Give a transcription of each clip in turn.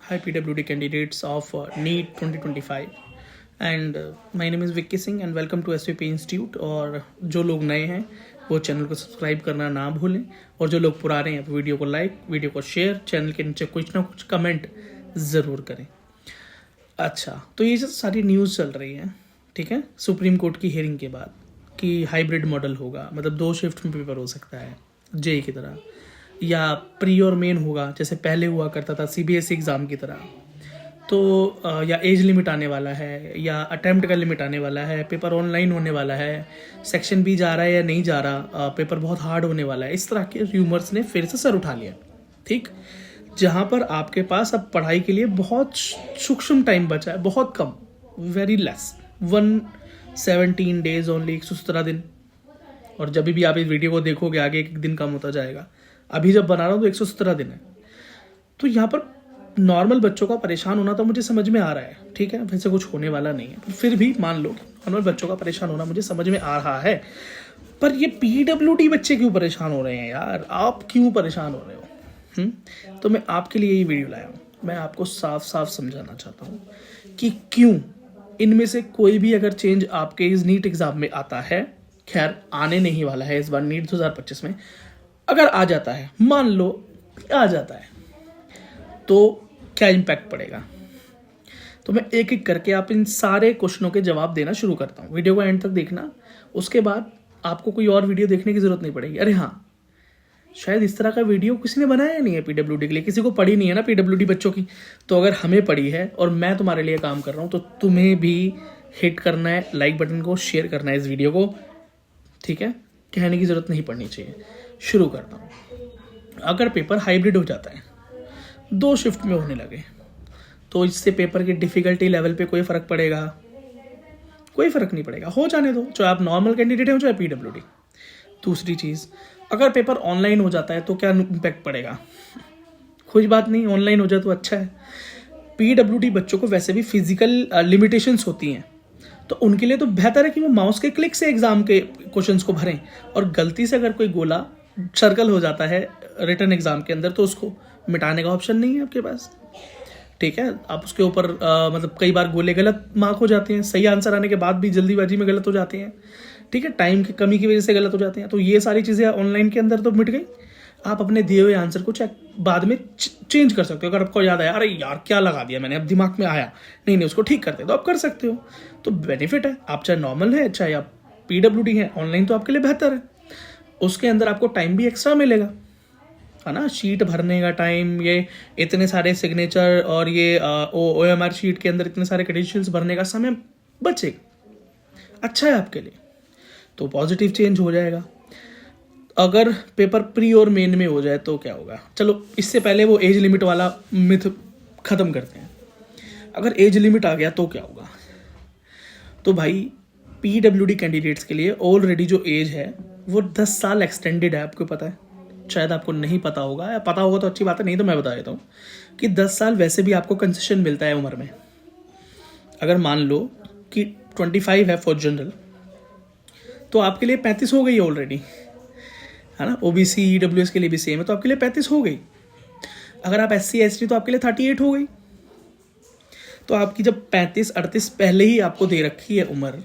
Hi PWD candidates of NEET 2025 and my name is Vicky Singh and welcome to SVP institute. और जो लोग नए हैं वो चैनल को सब्सक्राइब करना ना भूलें, और जो लोग पुराने हैं वो वीडियो को लाइक, वीडियो को शेयर, चैनल के नीचे कुछ ना कुछ कमेंट ज़रूर करें। अच्छा, तो ये जो सारी न्यूज़ चल रही है, ठीक है, सुप्रीम कोर्ट की हियरिंग के बाद कि हाइब्रिड मॉडल होगा, मतलब 2 शिफ्ट में पेपर हो सकता है जेई की तरह, या प्री और मेन होगा जैसे पहले हुआ करता था CBSE एग्ज़ाम की तरह, तो या एज लिमिट आने वाला है, या अटैम्प्ट का लिमिट आने वाला है, पेपर ऑनलाइन होने वाला है, सेक्शन बी जा रहा है या नहीं जा रहा, पेपर बहुत हार्ड होने वाला है, इस तरह के र्यूमर्स ने फिर से सर उठा लिया। ठीक, जहाँ पर आपके पास अब पढ़ाई के लिए बहुत सूक्ष्म टाइम बचा है, बहुत कम, वेरी लेस, 117 डेज ओनली, 117 दिन। और जब भी आप इस वीडियो को देखोगे आगे एक दिन कम होता जाएगा, अभी जब बना रहा हूँ तो 117 दिन है। तो यहाँ पर नॉर्मल बच्चों का परेशान होना तो मुझे समझ में आ रहा है, ठीक है, वैसे कुछ होने वाला नहीं है, पर फिर भी मान लो नॉर्मल बच्चों का परेशान होना मुझे समझ में आ रहा है। पर ये PWD बच्चे क्यों परेशान हो रहे हैं यार, आप क्यों परेशान हो रहे हो? तो मैं आपके लिए ये वीडियो लाया हूँ, मैं आपको साफ साफ समझाना चाहता हूँ कि क्यों इनमें से कोई भी अगर चेंज आपके इस नीट एग्जाम में आता है, खैर आने नहीं वाला है इस बार नीट 2025 में, अगर आ जाता है, मान लो आ जाता है, तो क्या इम्पैक्ट पड़ेगा। तो मैं एक एक करके आप इन सारे क्वेश्चनों के जवाब देना शुरू करता हूँ। वीडियो को एंड तक देखना, उसके बाद आपको कोई और वीडियो देखने की जरूरत नहीं पड़ेगी। अरे हाँ, शायद इस तरह का वीडियो किसी ने बनाया नहीं है PWD के लिए, किसी को पड़ी नहीं है ना PWD बच्चों की। तो अगर हमें पड़ी है और मैं तुम्हारे लिए काम कर रहा हूँ, तो तुम्हें भी हिट करना है लाइक बटन को, शेयर करना है इस वीडियो को, ठीक है, कहने की ज़रूरत नहीं पड़नी चाहिए। शुरू करता हूँ। अगर पेपर हाइब्रिड हो जाता है, 2 शिफ्ट में होने लगे, तो इससे पेपर की डिफ़िकल्टी लेवल पे कोई फ़र्क पड़ेगा? कोई फ़र्क नहीं पड़ेगा, हो जाने दो, चाहे आप नॉर्मल कैंडिडेट हो चाहे PWD। दूसरी चीज़, अगर पेपर ऑनलाइन हो जाता है तो क्या इम्पैक्ट पड़ेगा? कुछ बात नहीं, ऑनलाइन हो जाए तो अच्छा है। PWD बच्चों को वैसे भी फिजिकल लिमिटेशंस होती हैं, तो उनके लिए तो बेहतर है कि वो माउस के क्लिक से एग्जाम के क्वेश्चंस को भरें। और गलती से अगर कोई गोला सर्कल हो जाता है रिटर्न एग्जाम के अंदर, तो उसको मिटाने का ऑप्शन नहीं है आपके पास, ठीक है। आप उसके ऊपर मतलब कई बार गोले गलत मार्क हो जाते हैं, सही आंसर आने के बाद भी जल्दीबाजी में गलत हो जाते हैं, ठीक है, टाइम की कमी की वजह से गलत हो जाते हैं। तो ये सारी चीज़ें ऑनलाइन के अंदर तो मिट गई। आप अपने दिए हुए आंसर को चेक बाद में चेंज कर सकते हो। अगर आपको याद आया, अरे यार क्या लगा दिया मैंने, अब दिमाग में आया, नहीं उसको ठीक करते, तो आप कर सकते हो। तो बेनिफिट है, आप चाहे नॉर्मल है चाहे आप PWD है, ऑनलाइन तो आपके लिए बेहतर है। उसके अंदर आपको टाइम भी एक्स्ट्रा मिलेगा, है ना, शीट भरने का टाइम, ये इतने सारे सिग्नेचर और ये OMR शीट के अंदर इतने सारे क्रेडेंशियल्स भरने का समय बचेगा, अच्छा है आपके लिए, तो पॉजिटिव चेंज हो जाएगा। अगर पेपर प्री और मेन में हो जाए तो क्या होगा? चलो इससे पहले वो एज लिमिट वाला मिथ खत्म करते हैं। अगर एज लिमिट आ गया तो क्या होगा? तो भाई PWD कैंडिडेट्स के लिए ऑलरेडी जो एज है वो 10 साल एक्सटेंडेड है, आपको पता है, शायद आपको नहीं पता होगा, या पता होगा तो अच्छी बात है, नहीं तो मैं बता देता हूँ कि 10 साल वैसे भी आपको कंसेशन मिलता है उम्र में। अगर मान लो कि 25 है फॉर जनरल, तो आपके लिए 35 हो गई ऑलरेडी, है ना। OBC EWS के लिए भी सेम है, तो आपके लिए 35 हो गई। अगर आप SC ST तो आपके लिए 38 हो गई। तो आपकी जब 35-38 पहले ही आपको दे रखी है उम्र,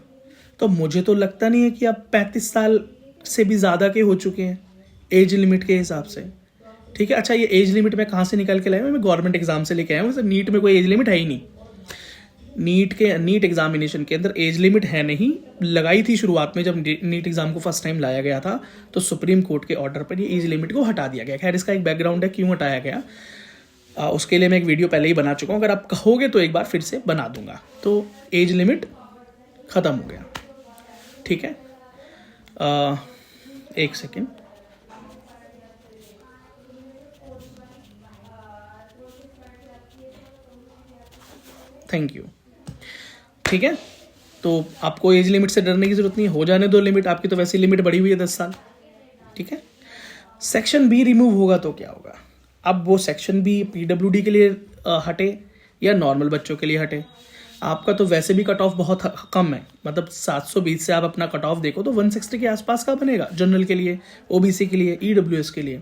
तो मुझे तो लगता नहीं है कि आप 35 साल से भी ज़्यादा के हो चुके हैं एज लिमिट के हिसाब से, ठीक है। अच्छा, ये एज लिमिट मैं कहाँ से निकाल के लाया हूँ? मैं गवर्नमेंट एग्जाम से लेके आया हूँ। नीट में कोई एज लिमिट है ही नहीं। नीट एग्जामिनेशन के अंदर एज लिमिट है नहीं, लगाई थी शुरुआत में जब नीट एग्जाम को फर्स्ट टाइम लाया गया था, तो सुप्रीम कोर्ट के ऑर्डर पर ये एज लिमिट को हटा दिया गया। खैर इसका एक बैकग्राउंड है क्यों हटाया गया, उसके लिए मैं एक वीडियो पहले ही बना चुका हूँ, अगर आप कहोगे तो एक बार फिर से बना दूंगा। तो एज लिमिट ख़त्म हो गया, ठीक है। एक सेकेंड, थैंक यू, ठीक है। तो आपको एज लिमिट से डरने की जरूरत नहीं, हो जाने दो लिमिट, आपकी तो वैसे लिमिट बढ़ी हुई है 10 साल, ठीक है। सेक्शन B रिमूव होगा तो क्या होगा? अब वो सेक्शन B PWD के लिए हटे या नॉर्मल बच्चों के लिए हटे? आपका तो वैसे भी कट ऑफ बहुत कम है, मतलब 720 से आप अपना कट ऑफ देखो तो 160 के आसपास का बनेगा जनरल के लिए, ओबीसी के लिए, ईडब्ल्यूएस के लिए।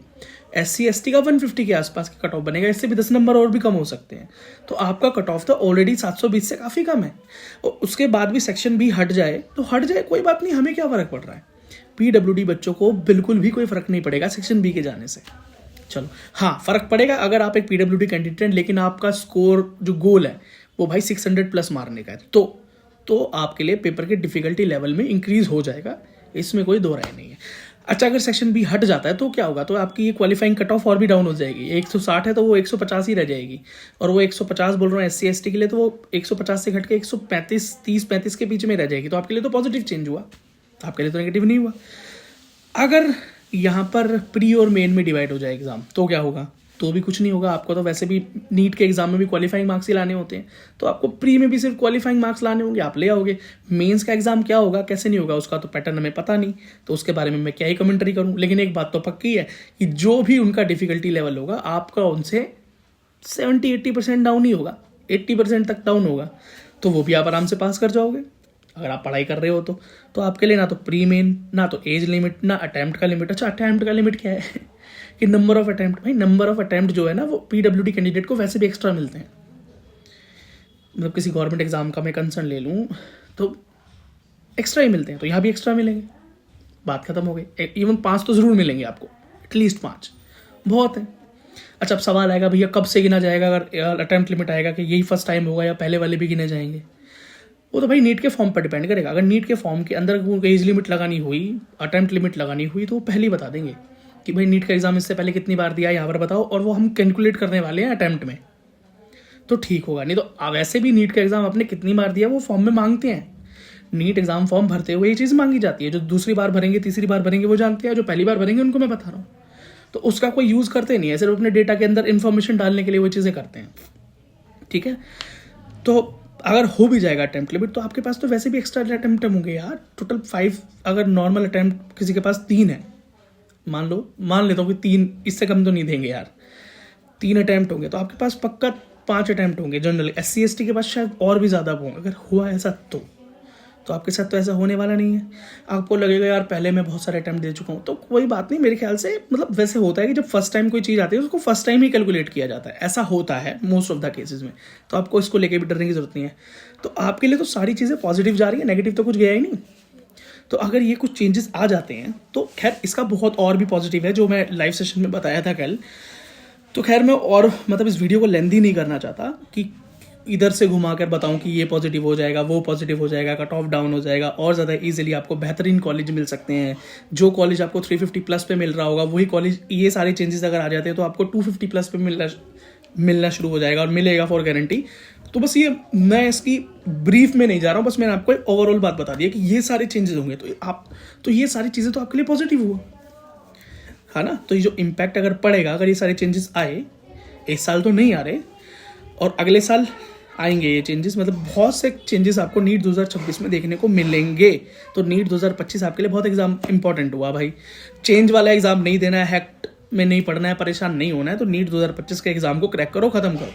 SC ST का 150 के आसपास का कट ऑफ बनेगा, इससे भी 10 नंबर और भी कम हो सकते हैं। तो आपका कट ऑफ तो ऑलरेडी 720 से काफ़ी कम है, और उसके बाद भी सेक्शन बी हट जाए तो हट जाए, कोई बात नहीं, हमें क्या फ़र्क पड़ रहा है। PWD बच्चों को बिल्कुल भी कोई फ़र्क नहीं पड़ेगा सेक्शन बी के जाने से। चलो हाँ, फ़र्क पड़ेगा अगर आप एक PWD कैंडिडेट हैं लेकिन आपका स्कोर जो गोल है वो भाई 600 प्लस मारने का है, तो आपके लिए पेपर के डिफिकल्टी लेवल में इंक्रीज हो जाएगा, इसमें कोई दो राय नहीं है। अच्छा, अगर सेक्शन बी हट जाता है तो क्या होगा, तो आपकी ये क्वालिफाइंग कट ऑफ और भी डाउन हो जाएगी। 160 है तो वो 150 ही रह जाएगी, और वो 150 बोल रहा हूँ SC ST के लिए, तो वो 150 से घट के 135 30-35 के बीच में रह जाएगी। तो आपके लिए तो पॉजिटिव चेंज हुआ, आपके लिए तो नेगेटिव नहीं हुआ। अगर यहाँ पर प्री और मेन में डिवाइड हो जाए एग्जाम तो क्या होगा, तो भी कुछ नहीं होगा। आपको तो वैसे भी नीट के एग्जाम में भी क्वालिफाइंग मार्क्स ही लाने होते हैं, तो आपको प्री में भी सिर्फ क्वालिफाइंग मार्क्स लाने होंगे, आप ले आओगे। मेंस का एग्जाम क्या होगा कैसे नहीं होगा उसका तो पैटर्न हमें पता नहीं, तो उसके बारे में मैं क्या ही कमेंट्री करूं। लेकिन एक बात तो पक्की है कि जो भी उनका डिफिकल्टी लेवल होगा आपका उनसे 70-80% डाउन ही होगा, 80% तक डाउन होगा, तो वो भी आप आराम से पास कर जाओगे अगर आप पढ़ाई कर रहे हो तो आपके लिए ना तो प्री मेन, ना तो एज लिमिट, ना अटैम्प्ट का लिमिट। अच्छा, अटैम्प्ट का लिमिट क्या है कि नंबर ऑफ अटैम्प्ट, भाई नंबर ऑफ अटैम्प्ट जो है ना वो PWD कैंडिडेट को वैसे भी एक्स्ट्रा मिलते हैं। मतलब किसी गवर्नमेंट एग्जाम का मैं कंसर्न ले लूँ तो एक्स्ट्रा ही मिलते हैं, तो यहाँ भी एक्स्ट्रा मिलेंगे, बात खत्म हो गई। इवन 5 तो ज़रूर मिलेंगे आपको, एटलीस्ट 5 बहुत है। अच्छा, अब सवाल आएगा भैया कब से गिना जाएगा, अगर अटैम्प्ट लिमिट आएगा कि यही फर्स्ट टाइम होगा या पहले वाले भी गिने जाएंगे, वो तो भाई नीट के फॉर्म पर डिपेंड करेगा। अगर नीट के फॉर्म के अंदर एज लिमिट लगानी हुई, अटैम्प्ट लिमिट लगानी हुई, तो वो पहले ही बता देंगे कि भाई नीट का एग्जाम इससे पहले कितनी बार दिया यहाँ पर बताओ, और वो हम कैलकुलेट करने वाले हैं अटैम्प्ट में, तो ठीक होगा। नहीं तो वैसे भी नीट का एग्जाम आपने कितनी बार दिया वो फॉर्म में मांगते हैं। नीट एग्जाम फॉर्म भरते हुए ये चीज़ मांगी जाती है, जो दूसरी बार भरेंगे तीसरी बार भरेंगे वो जानते हैं, जो पहली बार भरेंगे उनको मैं बता रहा हूँ। तो उसका कोई यूज़ करते नहीं है, सिर्फ अपने डेटा के अंदर इन्फॉर्मेशन डालने के लिए वो चीज़ें करते हैं, ठीक है। तो अगर हो भी जाएगा अटैम्प्ट लिमिट तो आपके पास तो वैसे भी एक्स्ट्रा अटैम्प्ट होंगे यार, टोटल 5। अगर नॉर्मल अटैम्प्ट किसी के पास 3 है, मान लेता हूँ कि 3, इससे कम तो नहीं देंगे यार, 3 अटैम्प्ट होंगे तो आपके पास पक्का 5 अटैम्प्ट होंगे जनरली। SC ST के पास शायद और भी ज़्यादा होंगे, अगर हुआ ऐसा तो आपके साथ तो ऐसा होने वाला नहीं है। आपको लगेगा यार पहले मैं बहुत सारे अटैम्प्ट दे चुका हूँ, तो कोई बात नहीं, मेरे ख्याल से मतलब वैसे होता है कि जब फर्स्ट टाइम कोई चीज़ आती है उसको फर्स्ट टाइम ही कैलकुलेट किया जाता है, ऐसा होता है मोस्ट ऑफ द केसेस में, तो आपको इसको लेके भी डरने की जरूरत नहीं है। तो आपके लिए तो सारी चीज़ें पॉजिटिव जा रही है, नेगेटिव तो कुछ गया ही नहीं। तो अगर ये कुछ चेंजेस आ जाते हैं तो खैर इसका बहुत और भी पॉजिटिव है जो मैं लाइव सेशन में बताया था कल। तो खैर मैं और मतलब इस वीडियो को लेंदी नहीं करना चाहता कि इधर से घुमा कर बताऊं कि ये पॉजिटिव हो जाएगा वो पॉजिटिव हो जाएगा, कट ऑफ डाउन हो जाएगा, और ज़्यादा इजीली आपको बेहतरीन कॉलेज मिल सकते हैं। जो कॉलेज आपको 350 प्लस पे मिल रहा होगा वही कॉलेज, ये सारे चेंजेस अगर आ जाते हैं तो आपको 250 प्लस पे मिलना शुरू हो जाएगा और मिलेगा फॉर गारंटी। तो बस ये मैं इसकी ब्रीफ में नहीं जा रहा हूँ, बस मैंने आपको एक ओवरऑल बात बता दी है कि ये सारे चेंजेस होंगे, तो ये सारी चीज़ें तो आपके लिए पॉजिटिव हुआ है ना। तो ये जो इम्पैक्ट अगर पड़ेगा, अगर ये सारे चेंजेस आए, इस साल तो नहीं आ रहे और अगले साल आएंगे ये चेंजेस, मतलब बहुत से चेंजेस आपको नीट 2026 में देखने को मिलेंगे। तो नीट 2025 आपके लिए बहुत एग्जाम इंपॉर्टेंट हुआ भाई। चेंज वाला एग्जाम नहीं देना है, हैक्ट में नहीं पढ़ना है, परेशान नहीं होना है, तो नीट 2025 के एग्जाम को क्रैक करो, खत्म करो।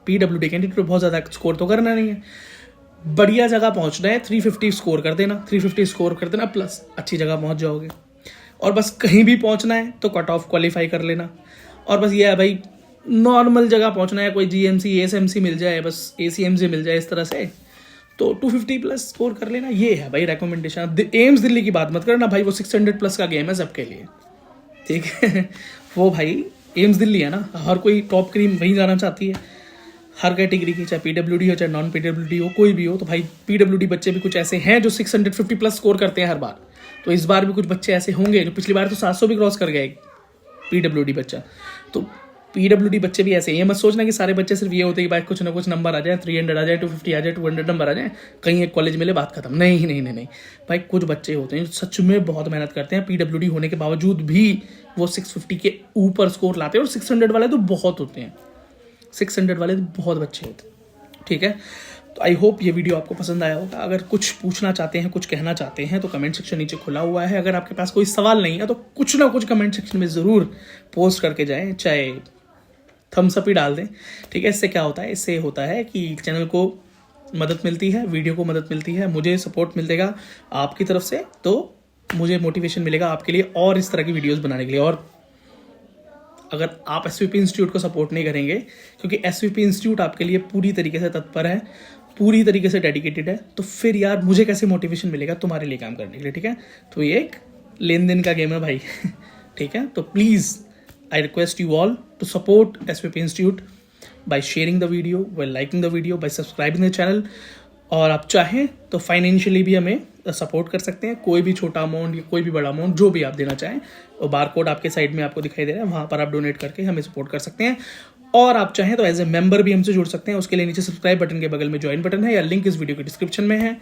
PWD कैंडिडेट को बहुत ज़्यादा स्कोर तो करना नहीं है, बढ़िया जगह पहुंचना है, 350 स्कोर कर देना, 350 स्कोर कर देना प्लस अच्छी जगह पहुंच जाओगे। और बस कहीं भी पहुंचना है तो कट ऑफ क्वालिफाई कर लेना, और बस ये है भाई नॉर्मल जगह पहुंचना है, कोई GMC ASMC मिल जाए, बस ACMC मिल जाए इस तरह से, तो 250 प्लस स्कोर कर लेना। ये है भाई रिकमेंडेशन। एम्स दिल्ली की बात मत करना भाई, वो 600 प्लस का गेम है सबके लिए, ठीक है। वो भाई एम्स दिल्ली है ना, हर कोई टॉप क्रीम वहीं जाना चाहती है, हर कैटेगरी की, चाहे PWD हो चाहे नॉन PWD हो, कोई भी हो। तो भाई PWD बच्चे भी कुछ ऐसे हैं जो 650 प्लस स्कोर करते हैं हर बार, तो इस बार भी कुछ बच्चे ऐसे होंगे जो पिछली बार तो 700 भी क्रॉस कर गए PWD बच्चा। तो PWD बच्चे भी ऐसे, ये मत सोचना कि सारे बच्चे सिर्फ ये होते हैं कि भाई कुछ ना कुछ नंबर आ जाए, 300 आ जाए, 250 आ जाए, 200 नंबर आ जाए, कहीं एक कॉलेज मिले, बात खत्म। नहीं नहीं नहीं नहीं भाई, कुछ बच्चे होते हैं जो सच में बहुत मेहनत करते हैं, PWD होने के बावजूद भी वो 650 के ऊपर स्कोर लाते हैं, और 600 वाले तो बहुत होते हैं, 600 वाले तो बहुत बच्चे होते हैं, ठीक है। तो आई होप ये वीडियो आपको पसंद आया होगा। अगर कुछ पूछना चाहते हैं, कुछ कहना चाहते हैं, तो कमेंट सेक्शन नीचे खुला हुआ है। अगर आपके पास कोई सवाल नहीं है तो कुछ ना कुछ कमेंट सेक्शन में ज़रूर पोस्ट करके जाएं, चाहे थम्स अप ही डाल दें, ठीक है। इससे क्या होता है, इससे होता है कि चैनल को मदद मिलती है, वीडियो को मदद मिलती है, मुझे सपोर्ट मिलेगा आपकी तरफ से, तो मुझे मोटिवेशन मिलेगा आपके लिए और इस तरह की वीडियोस बनाने के लिए। और अगर आप एसवीपी इंस्टीट्यूट को सपोर्ट नहीं करेंगे, क्योंकि एसवीपी इंस्टीट्यूट आपके लिए पूरी तरीके से तत्पर है, पूरी तरीके से डेडिकेटेड है, तो फिर यार मुझे कैसे मोटिवेशन मिलेगा तुम्हारे लिए काम करने के लिए, ठीक है। तो ये एक लेन देन का गेम है भाई ठीक है। तो please I request you all to support SVP institute by sharing the video, by liking the video, by subscribing the channel. और आप चाहें तो फाइनेंशियली भी हमें सपोर्ट कर सकते हैं, कोई भी छोटा अमाउंट या कोई भी बड़ा अमाउंट जो भी आप देना चाहें, वो बार कोड आपके साइड में आपको दिखाई दे रहा है, वहाँ पर आप डोनेट करके हमें सपोर्ट कर सकते हैं। और आप चाहें तो एज ए मेंबर भी हमसे जुड़ सकते हैं। उसके लिए नीचे सब्सक्राइब बटन के बगल में ज्वाइन बटन है, या लिंक इस वीडियो के डिस्क्रिप्शन में है।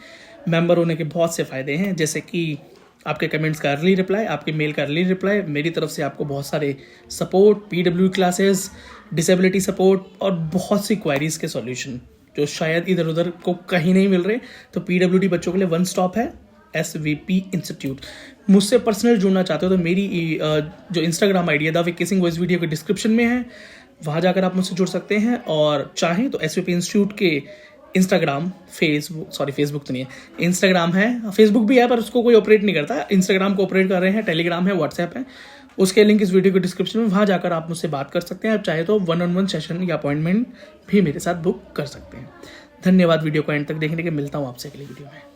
मेंबर होने के बहुत से फायदे हैं, जैसे कि आपके कमेंट्स का अर्ली रिप्लाई, आपके मेल का अर्ली रिप्लाई, मेरी तरफ से आपको बहुत सारे support, PW classes, disability support और बहुत सी क्वायरीज के सॉल्यूशन जो शायद इधर उधर को कहीं नहीं मिल रहे। तो PWD बच्चों के लिए वन स्टॉप है SVP इंस्टीट्यूट। मुझसे पर्सनल जुड़ना चाहते हो तो मेरी जो इंस्टाग्राम आईडी है द विक्की सिंह, वो इस वीडियो के डिस्क्रिप्शन में है, वहाँ जाकर आप मुझसे जुड़ सकते हैं। और चाहें तो SVP इंस्टीट्यूट के इंस्टाग्राम, फेसबुक तो नहीं है, इंस्टाग्राम है, फेसबुक भी है पर उसको कोई ऑपरेट नहीं करता, इंस्टाग्राम को ऑपरेट कर रहे हैं, टेलीग्राम है, व्हाट्सएप है, उसके लिंक इस वीडियो के डिस्क्रिप्शन में, वहाँ जाकर आप मुझसे बात कर सकते हैं। आप चाहे तो 1-on-1 सेशन या अपॉइंटमेंट भी मेरे साथ बुक कर सकते हैं। धन्यवाद वीडियो को एंड तक देखने के, मिलता हूँ आपसे अगली वीडियो में।